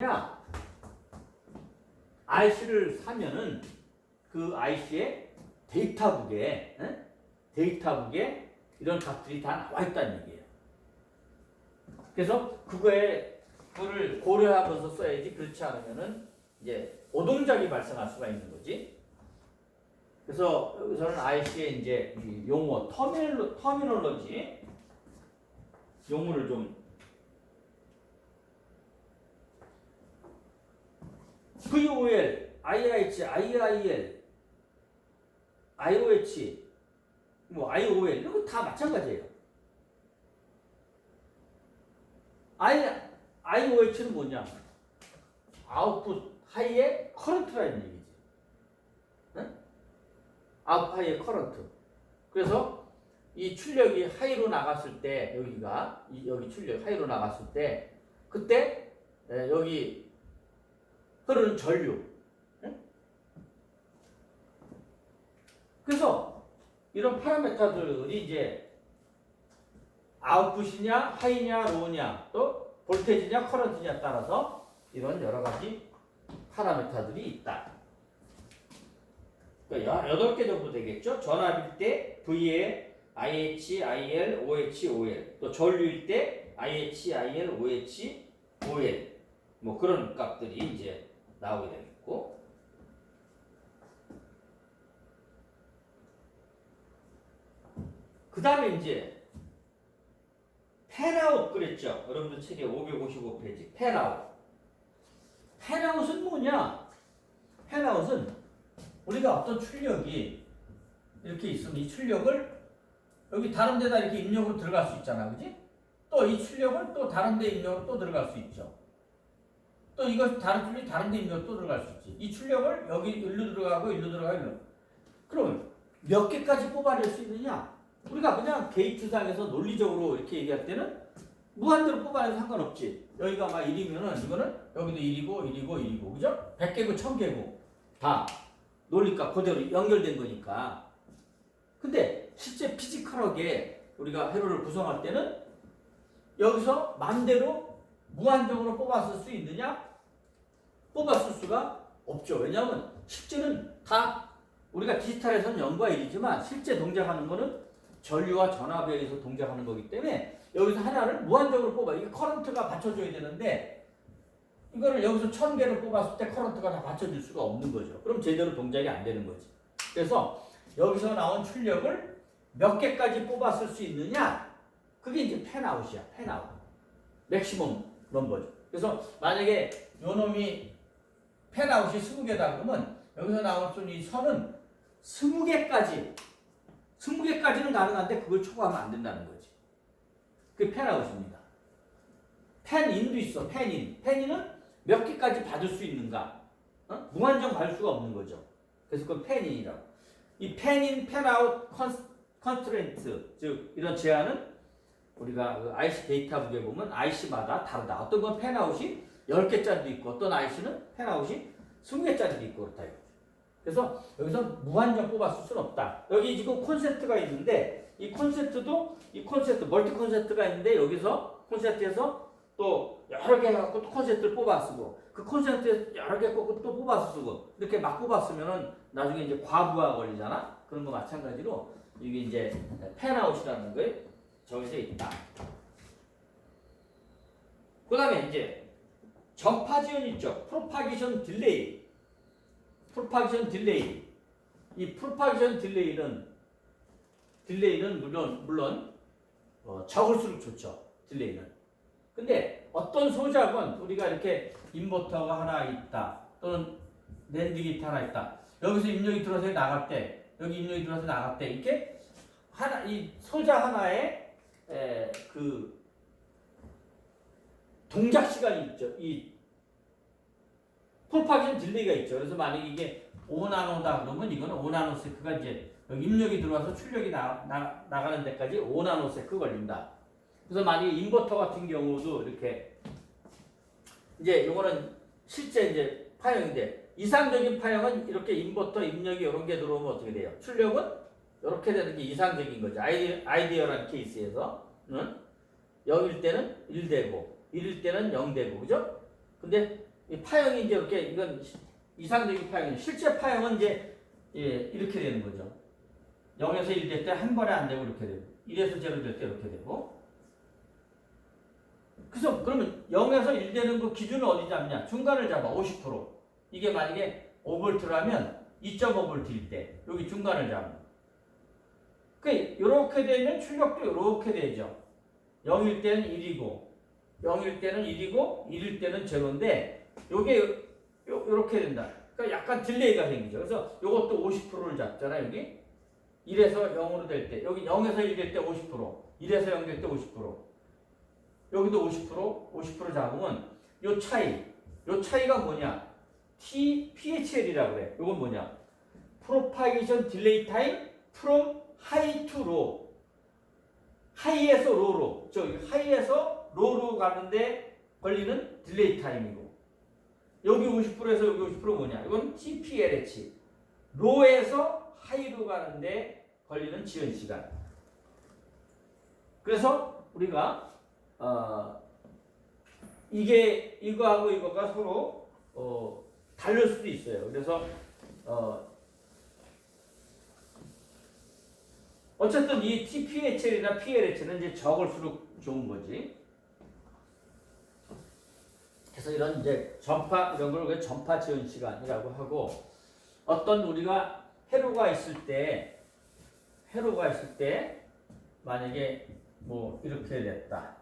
야, IC를 사면은 그 IC의 데이터북에 이런 값들이 다 나와 있다는 얘기예요. 그래서 그거를 고려하면서 써야지. 그렇지 않으면은 이제 오동작이 발생할 수가 있는 거지. 그래서 여기서는 IC의 이제 용어 터미놀로지 용어를 좀 VOL, IIH, IIL, IOH, IOL 이런 거 다 마찬가지예요. IOH는 뭐냐? 아웃풋 하이의 커런트라는 얘기지. 응? 아웃풋 하이의 커런트. 그래서 이 출력이 하이로 나갔을 때 여기 출력 하이로 나갔을 때 그때 여기 흐르는 전류. 응? 그래서 이런 파라메타들이 이제 아웃풋이냐 하이냐 로우냐 또 볼테이지냐 커런트냐 따라서 이런 여러 가지 파라메타들이 있다. 그러니까 8개 정도 되겠죠. 전압일 때 V에 IH, IL, OH, OL 또 전류일 때 IH, IL, OH, OL 뭐 그런 값들이 이제 나오게 되겠고 그 다음에 이제 팬아웃 그랬죠. 여러분들 책에 555페이지 팬아웃. 팬아웃은 뭐냐? 팬아웃은 우리가 어떤 출력이 이렇게 있으면 이 출력을 여기 다른 데다 이렇게 입력으로 들어갈 수 있잖아. 그지? 또 이 출력을 또 다른 데 입력으로 또 들어갈 수 있죠. 또 이거 다른 출력이 다른 데 입력으로 또 들어갈 수 있지. 이 출력을 여기 일로 들어가고 일로 들어가고 일로. 그럼 몇 개까지 뽑아낼 수 있느냐? 우리가 그냥 게이트상에서 논리적으로 이렇게 얘기할 때는 무한대로 뽑아내도 상관없지. 여기가 막 1이면은 이거는 여기도 1이고 그죠? 100개고 1000개고 다 논리값 그대로 연결된 거니까. 근데 실제 피지컬하게 우리가 회로를 구성할 때는 여기서 맘대로 무한정으로 뽑았을 수 있느냐? 뽑았을 수가 없죠. 왜냐하면 실제는 다 우리가 디지털에서는 0과 1이지만 실제 동작하는 거는 전류와 전압에 의해서 동작하는 거기 때문에 여기서 하나를 무한정으로 뽑아. 이게 커런트가 받쳐줘야 되는데 이거를 여기서 1000개를 뽑았을 때 커런트가 다 받쳐줄 수가 없는 거죠. 그럼 제대로 동작이 안 되는 거지. 그래서 여기서 나온 출력을 몇 개까지 뽑았을 수 있느냐? 그게 이제 팬아웃이야. 팬아웃. 맥시멈 넘버죠. 그래서 만약에 요 놈이 팬아웃이 20개다 그러면 여기서 나온 이 선은 20개까지는 가능한데 그걸 초과하면 안 된다는 거지. 그게 팬아웃입니다. 팬인도 있어. 팬인은 몇 개까지 받을 수 있는가? 무한정 받을 수가 없는 거죠. 그래서 그건 팬인이라고. 이 팬인, 팬아웃 컨스트레인트 즉 이런 제한은 우리가 그 IC 데이터북에 보면 IC마다 다르다. 어떤 건 팬아웃이 10개짜리도 있고 어떤 IC는 팬아웃이 20개짜리도 있고 그렇다. 그래서 여기서 무한정 뽑았을 수는 없다. 여기 지금 콘센트가 있는데 이 콘센트 멀티 콘센트가 있는데 여기서 콘센트에서 또 여러 개 갖고 또 콘센트를 뽑아 쓰고 그 콘센트에서 여러 개 갖고 또 뽑아 쓰고 이렇게 막 뽑아 쓰면은 나중에 이제 과부하 걸리잖아. 그런 거 마찬가지로 이게 이제 팬아웃이라는 거에 정해져 있다. 그 다음에 이제 전파 지연 있죠. 프로파게이션 딜레이. 이 프로파게이션 딜레이는 물론 적을수록 좋죠. 딜레이는. 근데 어떤 소작은 우리가 이렇게 인버터가 하나 있다. 또는 랜드 기트 하나 있다. 여기서 입력이 들어서 나갈 때, 여기 입력이 들어서 나갈 때 이렇게 이 소자 하나에 그 동작 시간이 있죠. 이 프로파게이션 딜레이가 있죠. 그래서 만약에 이게 5나노다 그러면 이거는 5나노세크가 이제 여기 입력이 들어와서 출력이 나가는 데까지 5나노세크 걸린다. 그래서 만약에 인버터 같은 경우도 이렇게 이제 요거는 실제 이제 파형인데 이상적인 파형은 이렇게 인버터 입력이 이런 게 들어오면 어떻게 돼요? 출력은 이렇게 되는 게 이상적인 거죠. 아이디어라는 케이스에서는 0일 때는 1되고 1일 때는 0되고 그죠? 근데 이 파형이 이제 이렇게 이건 이상적인 파형이에요. 실제 파형은 이제 예, 이렇게 되는 거죠. 0에서 1 될 때 한 번에 안 되고 이렇게 되고 1에서 0 될 때 이렇게 되고 그래서 그러면 0에서 1 되는 그 기준을 어디 잡냐? 중간을 잡아 50%. 이게 만약에 5V라면 2.5V일 때 여기 중간을 잡아. 그러니까 이렇게 되면 출력도 이렇게 되죠. 0일 때는 1이고 0일 때는 1이고 1일 때는 0인데 요게 요렇게 된다. 그러니까 약간 딜레이가 생기죠. 그래서 요것도 50%를 잡잖아요. 여기 1에서 0으로 될 때 여기 0에서 1 될 때 50% 1에서 0 될 때 50% 여기도 50% 잡으면 요 차이가 뭐냐? PHL이라고 그래. 요건 뭐냐? Propagation Delay Time from High to Low. 하이에서 로로, 하이에서 로로 가는데 걸리는 딜레이 타임이고 여기 50%에서 여기 50% 뭐냐? 이건 TPLH. 로에서 하이로 가는데 걸리는 지연 시간. 그래서 우리가 이게 이거하고 이거가 서로 다를 수도 있어요. 그래서 어쨌든 이 TPHL이나 PLH는 이제 적을수록 좋은 거지. 그래서 이런 이제 전파 이런 걸 전파 지연 시간이라고 하고 어떤 우리가 회로가 있을 때 만약에 뭐 이렇게 됐다.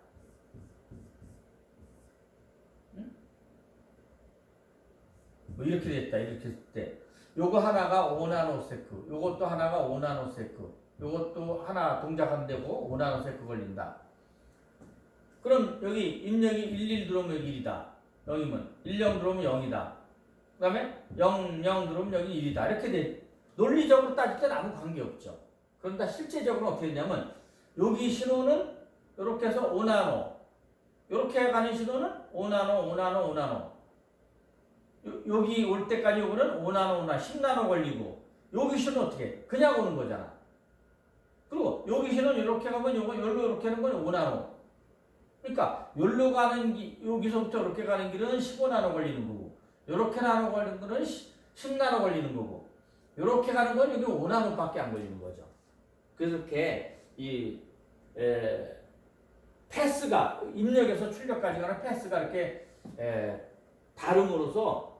뭐 이렇게 됐다. 이렇게 됐을 때 요거 하나가 5나노세크, 요것도 하나가 5나노세크. 요것도 하나 동작하면 되고 5나노세크 걸린다. 그럼 여기 입력이 11 들어오면 여기 1이다. 0이면 10 들어오면 0이다. 그 다음에 00 들어오면 여기 1이다. 이렇게 돼. 논리적으로 따질 때는 아무 관계없죠. 그런데 실제적으로 어떻게 되냐면 여기 신호는 이렇게 해서 5나노 이렇게 가는 신호는 5나노 여기 올 때까지 오는 5나노 10나노 걸리고 여기 신호 어떻게 그냥 오는 거잖아. 그리고 여기 신호는 이렇게 가면 요거 여기로 이렇게 하는 건 5나노. 그러니까 여기로 가는 여기서부터 이렇게 가는 길은 15나노 걸리는 거고 이렇게 나노 걸리는 거는 10나노 걸리는 거고 이렇게 가는 건 여기 5나노밖에 안 걸리는 거죠. 그래서 이렇게 패스가 입력에서 출력까지 가는 패스가 이렇게 다름으로써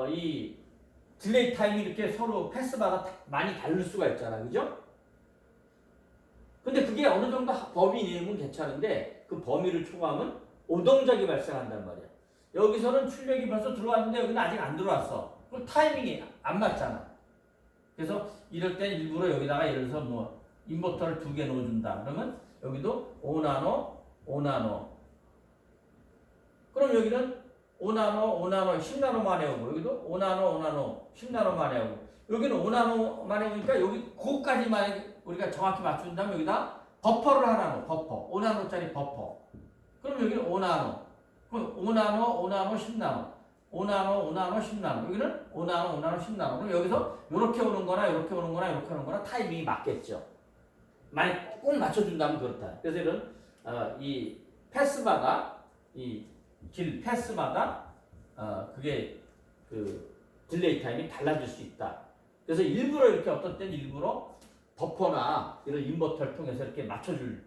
이 딜레이 타임이 이렇게 서로 패스마다 많이 다를 수가 있잖아, 그죠? 근데 그게 어느 정도 범위 내면 괜찮은데 그 범위를 초과하면 오동작이 발생한단 말이야. 여기서는 출력이 벌써 들어왔는데 여기는 아직 안 들어왔어. 그럼 타이밍이 안 맞잖아. 그래서 이럴 땐 일부러 여기다가 예를 들어서 뭐 인버터를 2개 넣어준다. 그러면 여기도 5나노 그럼 여기는 5나노 10나노 만에 오고 여기도 5나노 10나노 만에 오고 여기는 5나노 만에 오니까 여기 그거까지만 우리가 정확히 맞춘다면 여기다 버퍼를 하나 넣어. 버퍼 5나노짜리 버퍼. 그럼 여기는 5나노 그럼 5나노 10나노 5나노 10나노 여기는 5나노 10나노 그럼 여기서 이렇게 오는 거나 이렇게 오는 거나 타이밍이 맞겠죠. 만약 꼭 맞춰준다면 그렇다. 그래서 이런 이 패스마다 이 길 패스마다 그게 그 딜레이 타임이 달라질 수 있다. 그래서 일부러 이렇게 어떤 때는 일부러 버퍼나 이런 인버터를 통해서 이렇게 맞춰줄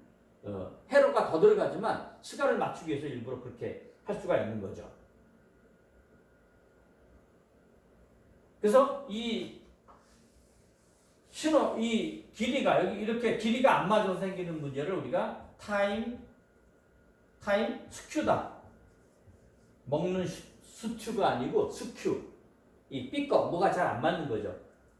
회로가 더 들어가지만 시간을 맞추기 위해서 일부러 그렇게 할 수가 있는 거죠. 그래서 이 신호, 이 길이가 여기 이렇게 길이가 안 맞아서 생기는 문제를 우리가 타임 스큐다. 먹는 스튜가 아니고 스큐. 이 삐꺼 뭐가 잘 안 맞는 거죠.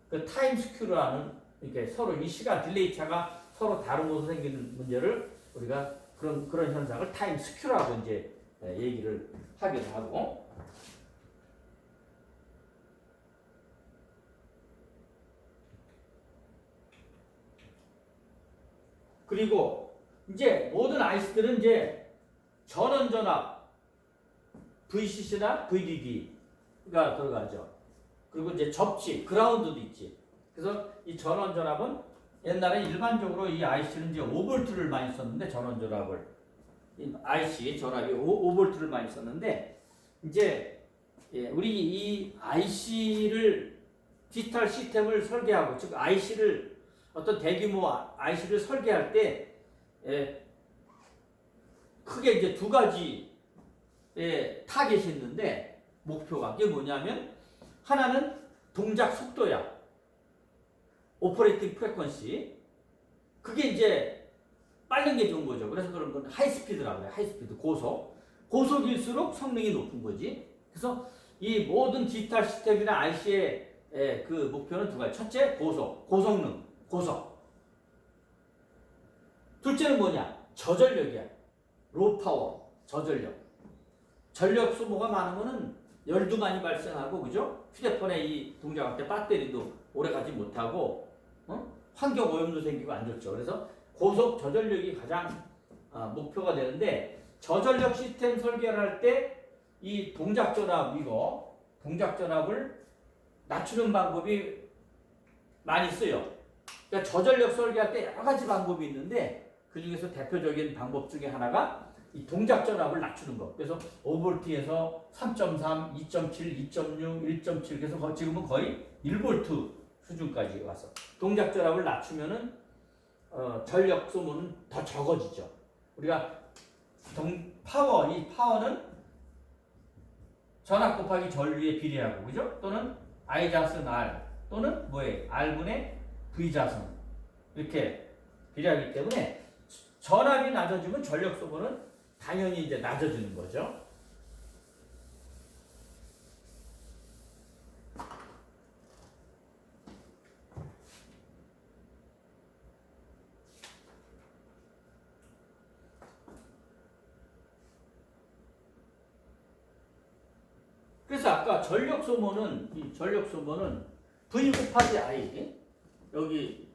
그 타임 스큐라는 이렇게 서로 이 시간 딜레이 차가 서로 다른 곳에서 생기는 문제를 우리가 그런 현상을 타임 스큐라고 이제 얘기를 하기도 하고. 그리고 이제 모든 IC들은 이제 전원전압 VCC나 VDD가 들어가죠. 그리고 이제 접지, 그라운드도 있지. 그래서 이 전원전압은 옛날에 일반적으로 이 IC는 이제 5V를 많이 썼는데 전원전압을 IC 전압이 5V를 많이 썼는데 이제 예, 우리 이 IC를 디지털 시스템을 설계하고 즉 IC를 어떤 대규모 IC를 설계할 때 예, 크게 이제 두 가지 타겟이 있는데 목표가 그게 뭐냐면 하나는 동작 속도야. 오퍼레이팅 프레퀀시. 그게 이제 빠른 게 좋은 거죠. 그래서 그런 건 하이스피드라고 해요. 하이스피드 고속. 고속일수록 성능이 높은 거지. 그래서 이 모든 디지털 시스템이나 IC의 그 목표는 두 가지. 첫째, 고속, 고성능, 고속. 둘째는 뭐냐? 저전력이야. 로우 파워, 저전력. 전력 소모가 많으면은 열도 많이 발생하고, 그죠? 휴대폰에 이 동작할 때 배터리도 오래 가지 못하고, 환경 오염도 생기고 안 좋죠. 그래서 고속 저전력이 가장 목표가 되는데, 저전력 시스템 설계를 할 때 이 동작 전압 동작 전압을 낮추는 방법이 많이 쓰여. 그러니까 저전력 설계할 때 여러 가지 방법이 있는데 그 중에서 대표적인 방법 중에 하나가 이 동작 전압을 낮추는 거. 그래서 5V에서 3.3, 2.7, 2.6, 1.7 그래서 지금은 거의 1V 수준까지 왔어. 동작 전압을 낮추면은 전력 소모는 더 적어지죠. 우리가 이 파워는 전압 곱하기 전류에 비례하고, 그죠? 또는 I 자승 R 또는 뭐에 R분의 V 자승 이렇게 비례하기 때문에 전압이 낮아지면 전력 소모는 당연히 이제 낮아지는 거죠. 그래서 아까 전력 소모는 V 곱하기 I 여기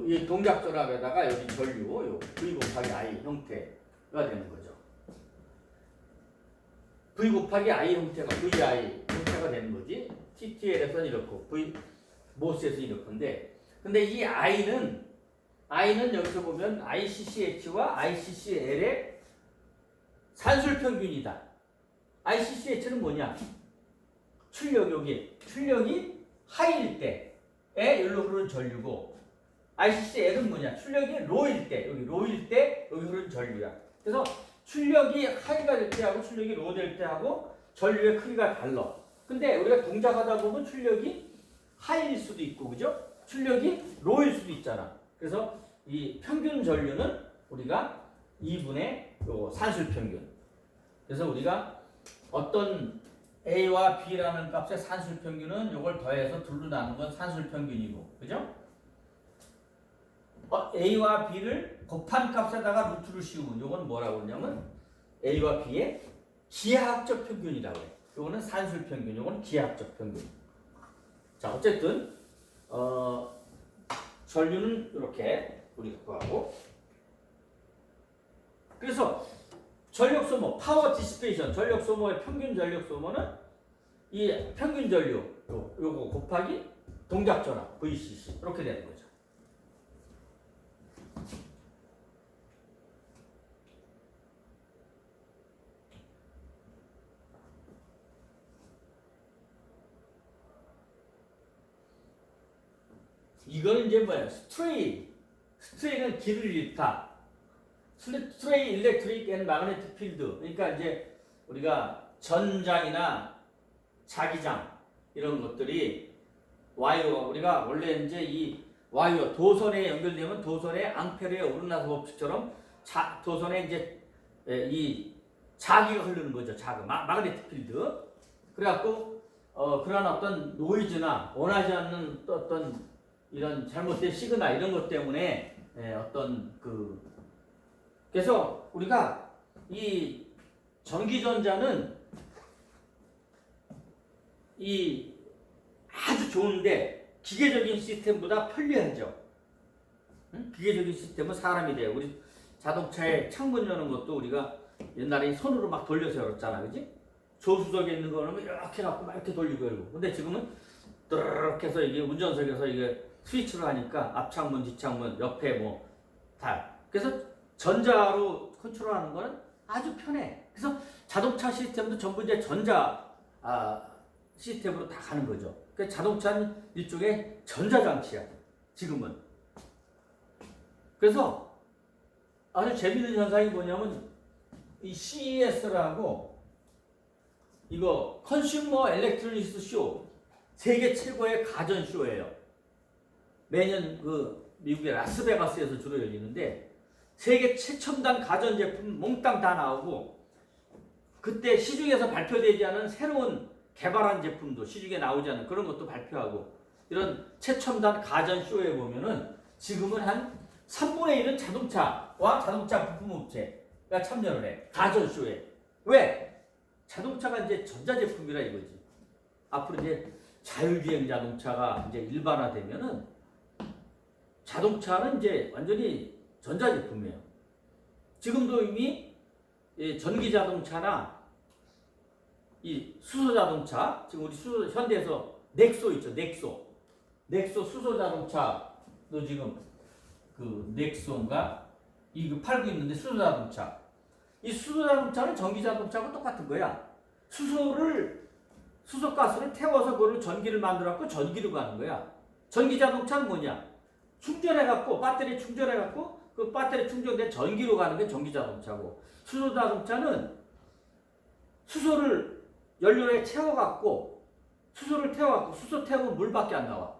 이 동작 전압에다가 여기 전류 요 V 곱하기 I 형태가 되는 거죠. V 곱하기 I 형태가 VI 형태가 되는 거지. TTL에서는 이렇고 모스에서 이렇건데, 근데 이 I는 여기서 보면 ICCH와 ICCL의 산술 평균이다. ICCH는 뭐냐? 출력이 하이일 때에 여기로 흐르는 전류고, ICCL은 뭐냐? 출력이 로일 때, 여기 흐르는 전류야. 그래서 출력이 하이가 될 때하고 출력이 로 될 때하고 전류의 크기가 달라. 근데 우리가 동작하다 보면 출력이 하이일 수도 있고, 그죠? 출력이 로일 수도 있잖아. 그래서 이 평균 전류는 우리가 2분의 요 산술 평균. 그래서 우리가 어떤 A와 B라는 값의 산술 평균은 이걸 더해서 둘로 나눈 건 산술 평균이고, 그죠? A와 B를 곱한 값에다가 루트를 씌우면 이건 뭐라고 그러냐면 A와 B의 기하학적 평균이라고 해요. 이거는 산술 평균, 이거는 기하학적 평균. 자, 어쨌든 전류는 이렇게 우리가 하고, 그래서 전력 소모, 파워 디시페이션, 전력 소모의 평균 전력 소모는 이 평균 전류 요거 곱하기 동작 전압 VCC 이렇게 되는 거죠. 이거는 이제 뭐야? 스트레이는 길을 잃다. 스트레이 일렉트릭 앤 마그네틱 필드. 그러니까 이제 우리가 전장이나 자기장 이런 것들이 와이어, 우리가 원래 이제 이 와이어 도선에 연결되면 도선의 앙페르의 오르나스 법칙처럼 도선에 이제 이 자기가 흐르는 거죠. 마그네틱 필드. 그래갖고 그런 어떤 노이즈나 원하지 않는 어떤 이런 잘못된 시그널 이런 것 때문에 어떤 그래서 우리가 이 전기전자는 이 아주 좋은데 기계적인 시스템보다 편리하죠. 응? 기계적인 시스템은 사람이 돼요. 우리 자동차에 창문 여는 것도 우리가 옛날에 손으로 막 돌려서 열었잖아, 그지? 조수석에 있는 거는 이렇게 갖고 막 이렇게 돌리고 열고. 근데 지금은 이렇게 해서 이게 운전석에서 이게 스위치로 하니까 앞창문, 뒷창문, 옆에 뭐 다. 그래서 전자로 컨트롤하는 거는 아주 편해. 그래서 자동차 시스템도 전부 이제 전자 시스템으로 다 가는 거죠. 그러니까 자동차는 일종의 전자장치야. 지금은. 그래서 아주 재밌는 현상이 뭐냐면 이 CES라고 이거 컨슈머 엘렉트로닉스 쇼 세계 최고의 가전 쇼예요. 매년 그 미국의 라스베가스에서 주로 열리는데 세계 최첨단 가전 제품 몽땅 다 나오고 그때 시중에서 발표되지 않은 새로운 개발한 제품도 시중에 나오지 않은 그런 것도 발표하고 이런 최첨단 가전 쇼에 보면은 지금은 한 3분의 1은 자동차와 자동차 부품 업체가 참여를 해. 가전 쇼에. 왜? 자동차가 이제 전자제품이라 이거지. 앞으로 이제 자율주행 자동차가 이제 일반화되면은 자동차는 이제 완전히 전자제품이에요. 지금도 이미 전기 자동차나 이 수소 자동차, 지금 우리 현대에서 넥소 있죠, 넥소 수소 자동차도 지금 그 넥소인가 이거 팔고 있는데 수소 자동차. 이 수소 자동차는 전기 자동차하고 똑같은 거야. 수소가스를 태워서 그걸 전기를 만들어갖고 전기로 가는 거야. 전기 자동차는 뭐냐? 충전해갖고 배터리 충전해갖고 그 배터리 충전된 전기로 가는 게 전기 자동차고 수소 자동차는 수소를 연료에 채워갖고 수소를 태워갖고 수소 태우면 물밖에 안 나와.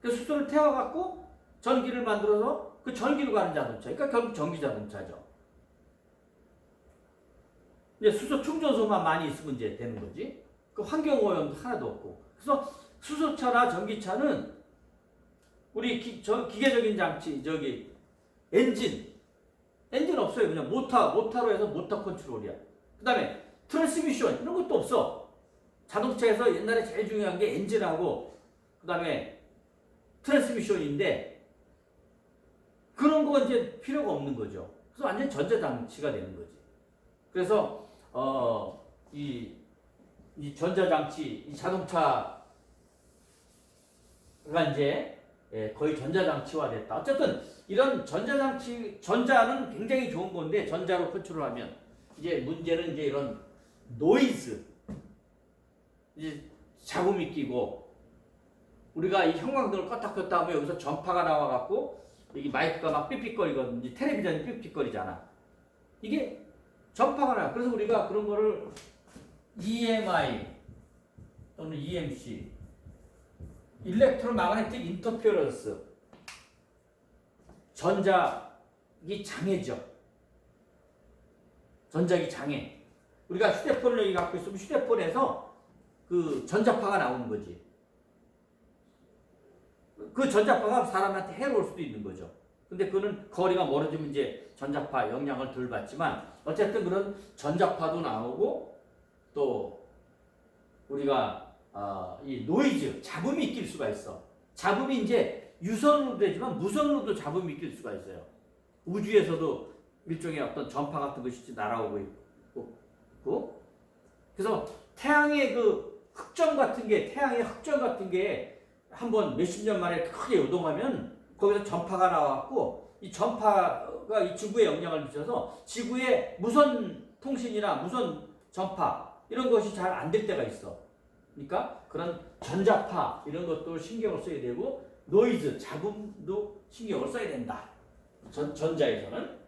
그 수소를 태워갖고 전기를 만들어서 그 전기로 가는 자동차. 그러니까 결국 전기 자동차죠. 이제 수소 충전소만 많이 있으면 이제 되는 거지. 그 환경 오염도 하나도 없고. 그래서 수소차나 전기차는 우리 기계적인 장치 엔진 없어요. 그냥 모터로 해서 모터 컨트롤이야. 그 다음에 트랜스미션 이런 것도 없어. 자동차에서 옛날에 제일 중요한 게 엔진하고 그 다음에 트랜스미션인데 그런 거 이제 필요가 없는 거죠. 그래서 완전 전자장치가 되는 거지. 그래서 이 전자장치, 이 자동차가 이제 거의 전자장치화 됐다. 어쨌든 이런 전자는 굉장히 좋은 건데 전자로 컨트롤하면 이제 문제는 이제 이런 노이즈, 이제 잡음이 끼고 우리가 이 형광등을 껐다 켰다 하면 여기서 전파가 나와갖고 여기 마이크가 막 삑삑거리거든. 이제 텔레비전이 삑삑거리잖아. 이게 전파가 나. 그래서 우리가 그런 거를 EMI 또는 EMC, 일렉트로마그네틱 인터페어런스, 전자기 장애죠. 전자기 장애. 우리가 휴대폰을 여기 갖고 있으면 휴대폰에서 그 전자파가 나오는 거지. 그 전자파가 사람한테 해로울 수도 있는 거죠. 근데 그거는 거리가 멀어지면 이제 전자파 영향을 덜 받지만 어쨌든 그런 전자파도 나오고 또 우리가 이 노이즈, 잡음이 낄 수가 있어. 잡음이 이제 유선으로 되지만 무선으로도 잡음이 낄 수가 있어요. 우주에서도 일종의 어떤 전파 같은 것이 날아오고 있고. 그래서 태양의 흑점 같은 게 한번 몇십 년 만에 크게 요동하면 거기서 전파가 나왔고 이 전파가 이 지구에 영향을 미쳐서 지구의 무선 통신이나 무선 전파 이런 것이 잘 안 될 때가 있어. 그러니까 그런 전자파 이런 것도 신경을 써야 되고 노이즈, 잡음도 신경을 써야 된다. 전자에서는.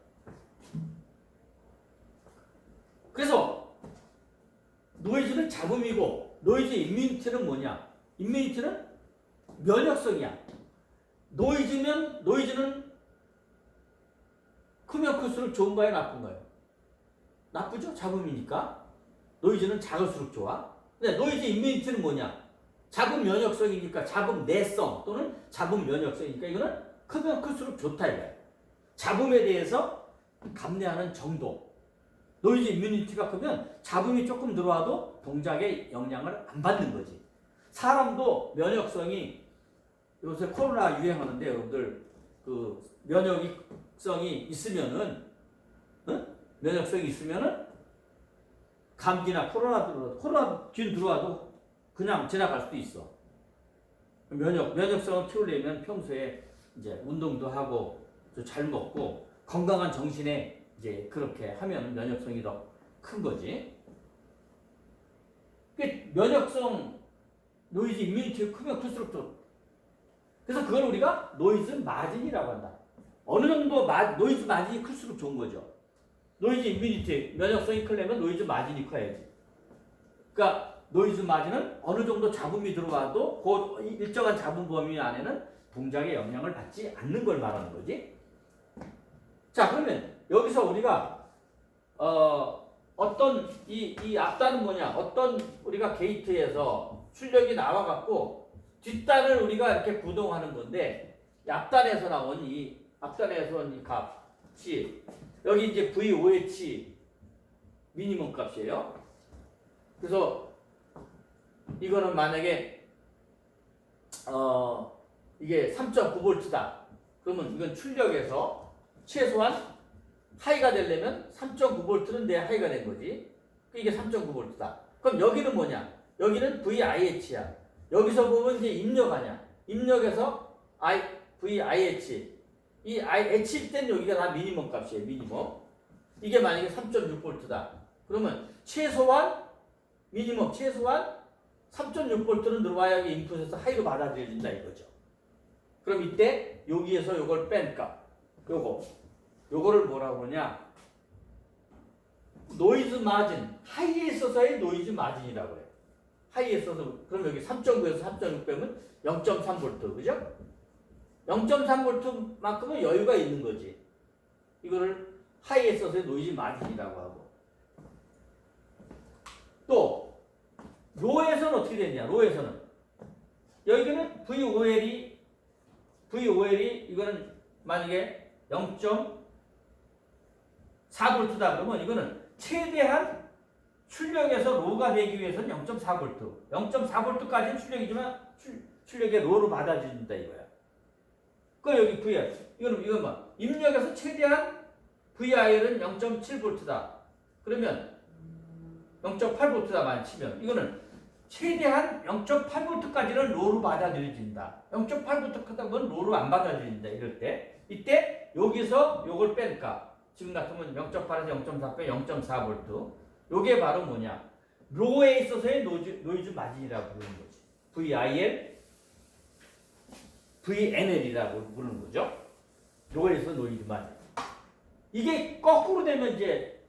그래서 노이즈는 잡음이고 노이즈 임뮤니티는 뭐냐? 임뮤니티는 면역성이야. 노이즈는 크면 클수록 좋은가요, 나쁜가요? 나쁘죠? 잡음이니까. 노이즈는 작을수록 좋아. 근데 노이즈 임뮤니티는 뭐냐? 잡음 면역성이니까 잡음 내성 또는 잡음 면역성이니까 이거는 크면 클수록 좋다 이거야. 잡음에 대해서 감내하는 정도. 노이즈 임뮤니티가 크면 잡음이 조금 들어와도 동작에 영향을 안 받는 거지. 사람도 면역성이 요새 코로나 유행하는데 여러분들 그 면역성이 있으면은 감기나 코로나균 들어와도 그냥 지나갈 수도 있어. 면역성을 키우려면 평소에 이제 운동도 하고 잘 먹고 건강한 정신에 이제 그렇게 하면 면역성이 더 큰 거지. 면역성 노이즈 이뮤니티가 크면 클수록 좀. 그래서 그걸 우리가 노이즈 마진이라고 한다. 어느 정도 노이즈 마진이 클수록 좋은 거죠. 노이즈 이뮤니티, 면역성이 크려면 노이즈 마진이 커야지. 그러니까 노이즈 마진은 어느 정도 잡음이 들어와도 그 일정한 잡음 범위 안에는 동작에 영향을 받지 않는 걸 말하는 거지. 자, 그러면 여기서 우리가 어떤 이 앞단은 뭐냐? 어떤 우리가 게이트에서 출력이 나와갖고 뒷단을 우리가 이렇게 구동하는 건데 앞단에서 나온 이 값이 여기 이제 VOH 미니멈 값이에요. 그래서 이거는 만약에 이게 3.9V다. 그러면 이건 출력에서 최소한 하이가 되려면 3.9V는 내 하이가 된 거지. 이게 3.9V다. 그럼 여기는 뭐냐? 여기는 VIH야. 여기서 보면 이제 입력 아니야. 입력에서 VIH. 이 H일 땐 여기가 다 미니멈 값이에요. 미니멈. 이게 만약에 3.6V다. 그러면 최소한 3.6V는 들어와야 인풋에서 하이로 받아들여진다 이거죠. 그럼 이때 여기에서 요걸 뺀 값. 요거를 뭐라고 그러냐? 노이즈 마진. 하이에 있어서의 노이즈 마진이라고 그래. 하이에 있어서 그럼 여기 3.9에서 3.6 빼면 0.3V. 그죠? 0.3V만큼은 여유가 있는 거지. 이거를 하이에 있어서의 노이즈 마진이라고 하고. 또 로에서는 어떻게 되냐? 로에서는 여기는 VOL이 이거는 만약에 0.4V다 그러면 이거는 최대한 출력에서 로가 되기 위해서는 0.4V. 0.4V까지는 출력이지만 출력의 로로 받아들인다 이거야. 그 여기 VIR 이건 뭐 입력에서 최대한 VIR은 0.7V다. 그러면 0.8V다만 치면 이거는 최대한 0.8V까지는 로로 받아들여진다. 0.8V까지는 로로 안 받아들여진다. 이럴 때 이때 여기서 요걸 뺄까? 지금 같으면 0.8에서 0.4 빼 0.4V. 요게 바로 뭐냐? 로에 있어서의 노이즈 마진이라고 부르는 거지. VIL, VNL이라고 부르는 거죠. 로에서 노이즈 마진. 이게 거꾸로 되면 이제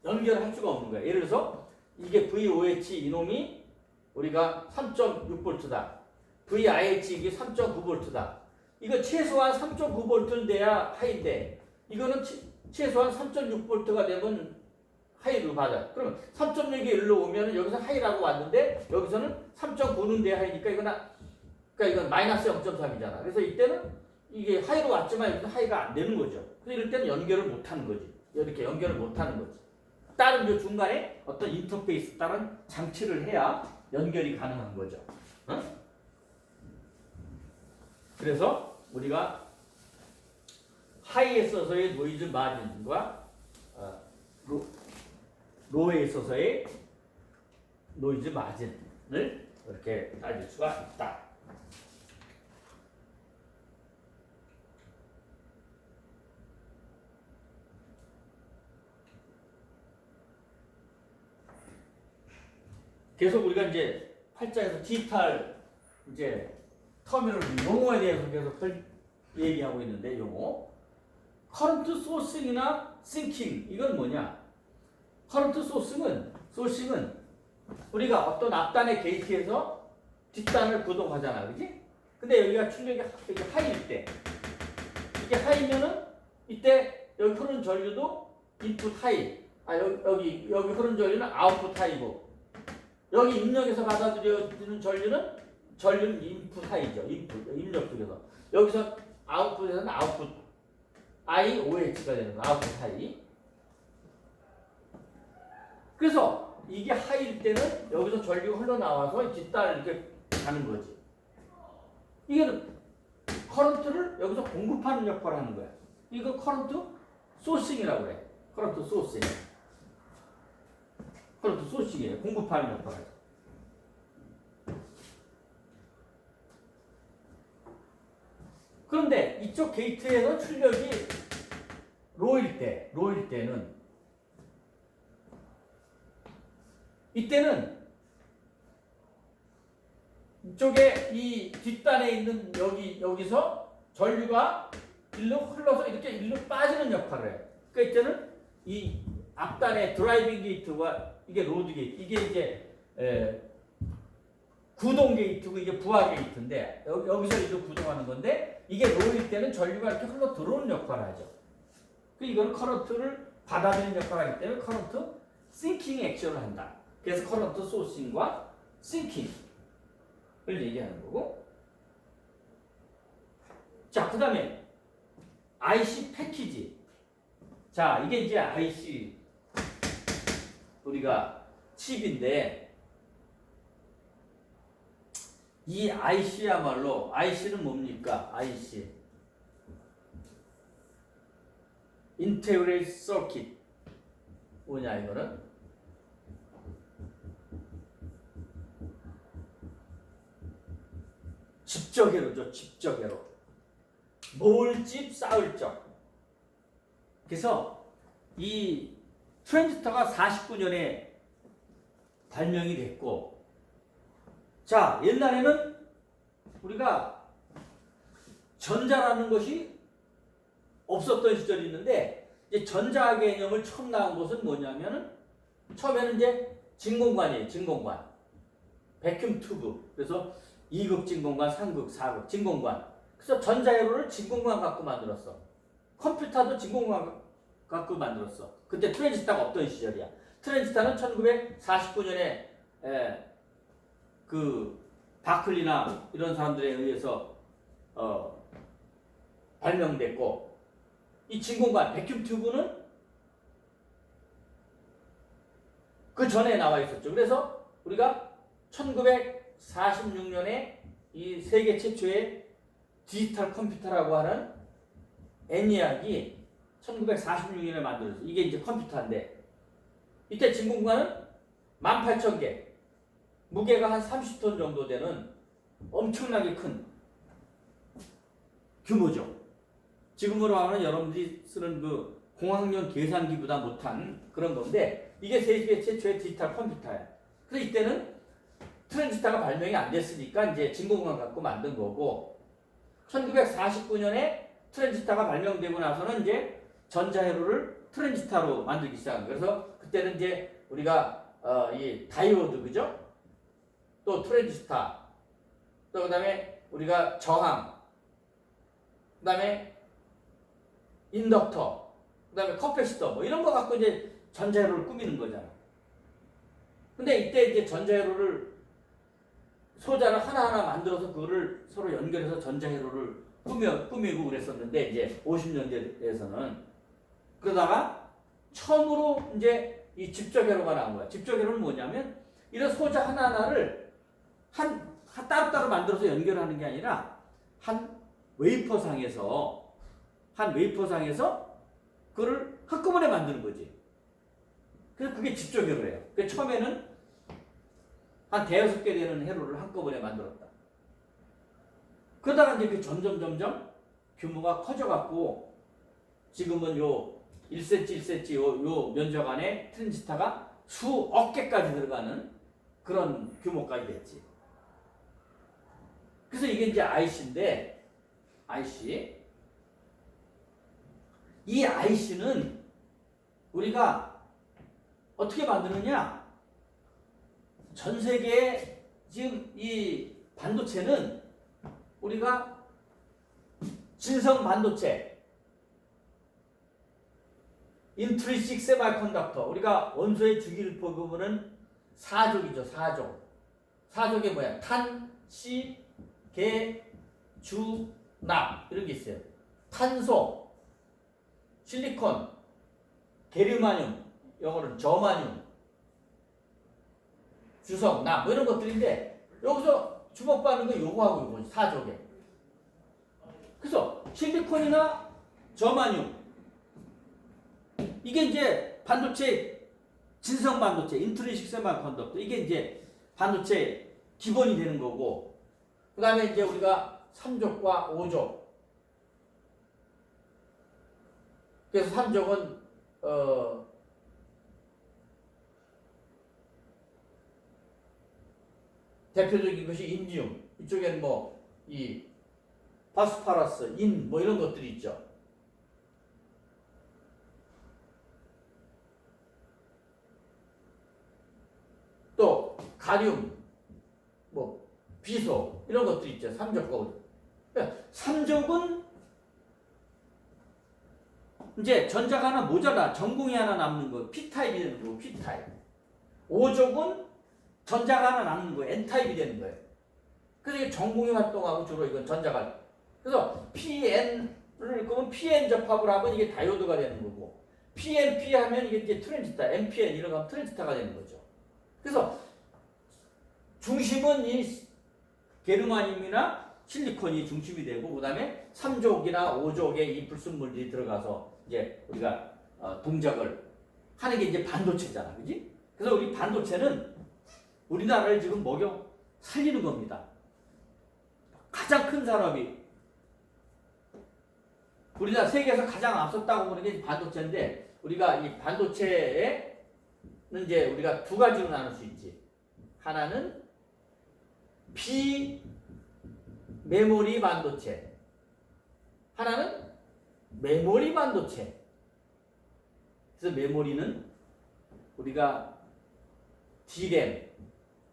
연결할 수가 없는 거야. 예를 들어서 이게 VOH 이놈이 우리가 3.6V다. VIH 이게 3.9V다. 이거 최소한 3.9V는 돼야 하이인데 이거는 최소한 3.6V가 되면 하이로 받아. 그러면 3.6이 일로 오면 여기서 하이라고 왔는데 여기서는 3.9는 돼야 하이니까 이건 마이너스 0.3이잖아. 그래서 이때는 이게 하이로 왔지만 여기서 하이가 안 되는 거죠. 그래서 이럴 때는 연결을 못 하는 거지. 이렇게 연결을 못 하는 거지. 다른 저 중간에 어떤 인터페이스 다른 장치를 해야 연결이 가능한 거죠. 어? 그래서 우리가 하이에 있어서의 노이즈 마진과 로에 있어서의 노이즈 마진을 이렇게 따질 수가 있다. 계속 우리가 이제 8장에서 디지털 이제 터미널 용어에 대해서 계속 얘기하고 있는데 용어 커런트 소싱이나 싱킹 이건 뭐냐? 커런트 소싱은 우리가 어떤 앞단의 게이트에서 뒷단을 구동하잖아, 그렇지? 근데 여기가 출력이 여기 하이일 때 이게 하이면은 이때 여기 흐르는 전류도 인풋 하이, 여기 흐르는 전류는 아웃풋 하이고. 여기 입력에서 받아들여지는 전류는 인풋 하이죠. 입력 쪽에서. 여기서 아웃풋에서는 아웃풋 IOH가 되는 거. 아웃풋 하이. 그래서 이게 하이일 때는 여기서 전류가 흘러나와서 뒷단을 이렇게 가는 거지. 이게 커런트를 여기서 공급하는 역할을 하는 거야. 이거 커런트 소싱이라고 그래. 커런트 소싱. 커런트 소싱이에요. 공급하는 역할을 하죠. 그런데 이쪽 게이트에서 출력이 로일 때는 이때는 이쪽에 이 뒷단에 있는 여기서 전류가 일로 흘러서 이렇게 일로 빠지는 역할을 해요. 그러니까 이때는 이 앞단에 드라이빙 게이트와 이게 로드 게이트, 이게 이제 구동 게이트고 이게 부하 게이트인데 여기서 이제 구동하는 건데 이게 로일 때는 전류가 이렇게 흘러 들어오는 역할을 하죠. 그 이거는 커런트를 받아들이는 역할을 하기 때문에 커런트 싱킹 액션을 한다. 그래서 커런트 소싱과 싱킹을 얘기하는 거고. 자, 그 다음에 IC 패키지. 자, 이게 이제 IC 우리가 칩인데 이 IC야말로 IC는 뭡니까? IC Integrated Circuit 뭐냐 이거는? 집적회로죠. 집적회로. 모을집 쌓을적. 그래서 이 트랜지스터가 49년에 발명이 됐고, 자, 옛날에는 우리가 전자라는 것이 없었던 시절이 있는데, 이제 전자 개념을 처음 나온 것은 뭐냐면은, 처음에는 이제 진공관이에요. 진공관. 백큐um 튜브. 그래서 2급 진공관, 3급, 4급 진공관. 그래서 전자회로를 진공관 갖고 만들었어. 컴퓨터도 진공관 갖고 만들었어. 그때 트랜지스터가 없던 시절이야. 트랜지스터는 1949년에 그 바클리나 이런 사람들에 의해서 발명됐고, 이 진공관, 백큐um 튜브는 그 전에 나와 있었죠. 그래서 우리가 1946년에 이 세계 최초의 디지털 컴퓨터라고 하는 ENIAC이 1946년에 만들어졌어요. 이게 이제 컴퓨터인데, 이때 진공관은 18,000개, 무게가 한 30톤 정도 되는 엄청나게 큰 규모죠. 지금으로 하면 여러분들이 쓰는 그 공학용 계산기보다 못한 그런 건데, 이게 세계 최초의 디지털 컴퓨터야. 그래서 이때는 트랜지스터가 발명이 안 됐으니까 이제 진공관 갖고 만든 거고, 1949년에 트랜지스터가 발명되고 나서는 이제 전자회로를 트랜지스터로 만들기 시작한 거예요. 그래서 그때는 이제 우리가 이 다이오드, 그죠? 또 트랜지스터, 또 그다음에 우리가 저항, 그다음에 인덕터, 그다음에 커패시터 뭐 이런 거 갖고 이제 전자회로를 꾸미는 거잖아. 근데 이때 이제 전자회로를 소자를 하나하나 만들어서 그거를 서로 연결해서 전자회로를 꾸미고 그랬었는데, 이제 50년대에서는 그러다가 처음으로 이제 이 집적회로가 나온 거야. 집적회로는 뭐냐면 이런 소자 하나하나를 따로따로 만들어서 연결하는 게 아니라 한 웨이퍼상에서 그거를 한꺼번에 만드는 거지. 그래서 그게 집적회로예요. 그러니까 처음에는 한 대여섯 개 되는 회로를 한꺼번에 만들었다. 그러다가 이제 그 점점 규모가 커져갖고 지금은 요 1cm, 1cm 요 면적 안에 트랜지스터가 수억 개까지 들어가는 그런 규모까지 됐지. 그래서 이게 이제 IC인데, IC. 이 IC는 우리가 어떻게 만드느냐? 전 세계에 지금 이 반도체는 우리가 진성 반도체, 인트리식 세미컨덕터, 우리가 원소의 주기를 보면 4족이죠. 4족. 4족이 뭐야? 탄, 시, 계, 주, 납 이런 게 있어요. 탄소, 실리콘, 게르마늄, 영어로는 저마늄, 주석, 납 뭐 이런 것들인데, 여기서 주목받는 거 요거하고 요거 4족에. 그래서 실리콘이나 저마늄, 이게 이제 반도체, 진성 반도체, 인트리식 세미컨덕터, 이게 이제 반도체 기본이 되는 거고, 그 다음에 이제 우리가 3족과 5족. 그래서 3족은 대표적인 것이 인디움. 이쪽에는 뭐 이 파스파라스, 인 뭐 이런 것들이 있죠. 또 가륨, 뭐 비소 이런 것들이 있죠. 삼족과 삼족은 이제 전자가 하나 모자라 전공이 하나 남는 거 P타입이 되는 거고 P타입. O족은 전자가 하나 남는 거예요. N타입이 되는 거예요. 그래서 이게 전공이 활동하고 주로 이건 전자가. 그래서 PN을 그러면 PN 접합을 하면 이게 다이오드가 되는 거고 PNP 하면 이게 이제 트랜지스터, NPN 이런 거 하면 트랜지스터가 되는 거죠. 그래서 중심은 이 게르마늄이나 실리콘이 중심이 되고 그다음에 3족이나 5족의 이 불순물들이 들어가서 이제 우리가 동작을 하는 게 이제 반도체잖아. 그지? 그래서 우리 반도체는 우리나라를 지금 먹여 살리는 겁니다. 가장 큰 산업이 우리나라 세계에서 가장 앞섰다고 보는 게 반도체인데 우리가 이 반도체에는 이제 우리가 두 가지로 나눌 수 있지. 하나는 비메모리 반도체, 하나는 메모리 반도체. 그래서 메모리는 우리가 D램,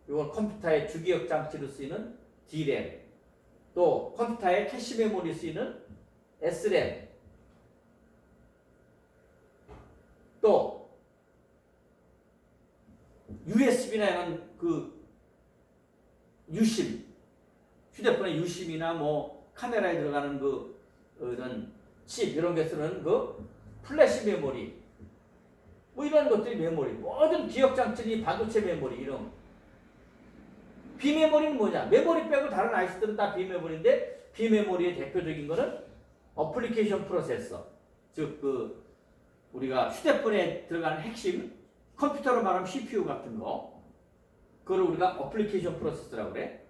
이건 컴퓨터의 주기억 장치로 쓰이는 D램, 또 컴퓨터의 캐시 메모리 쓰이는 S램, 또 USB라는 그 유심, 휴대폰의 유심이나 뭐 카메라에 들어가는 그런 칩 이런 게 쓰는 그 플래시 메모리, 뭐 이런 것들이 메모리, 모든 기억 장치니 반도체 메모리 이런. 비메모리는 뭐냐? 메모리 빼고 다른 IC들은 다 비메모리인데 비메모리의 대표적인 거는 어플리케이션 프로세서, 즉 그 우리가 휴대폰에 들어가는 핵심, 컴퓨터로 말하면 CPU 같은 거, 그걸 우리가 어플리케이션 프로세서라고 그래.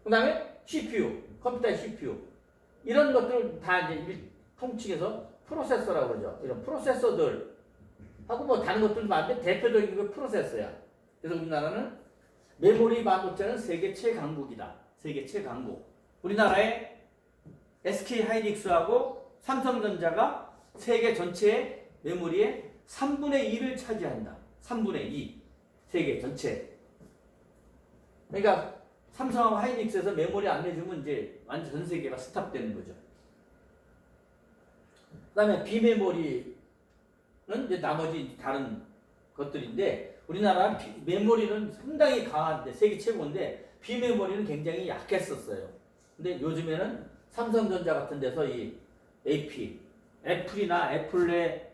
그 다음에 CPU, 컴퓨터의 CPU 이런 것들을 다 이제 통칭해서 프로세서라고 그러죠. 이런 프로세서들 하고 뭐 다른 것들도 많은데 대표적인 게 프로세서야. 그래서 우리나라는 메모리 반도체는 세계 최강국이다. 세계 최강국. 우리나라의 SK 하이닉스하고 삼성전자가 세계 전체의 메모리의 3분의 1을 차지한다. 3분의 2. 세계 전체. 그러니까 삼성하고 하이닉스에서 메모리 안 내주면 이제 완전 전 세계가 스탑되는 거죠. 그 다음에 비메모리는 이제 나머지 다른 것들인데 우리나라 메모리는 상당히 강한데 세계 최고인데 비메모리는 굉장히 약했었어요. 근데 요즘에는 삼성전자 같은 데서 이 AP, 애플이나 애플의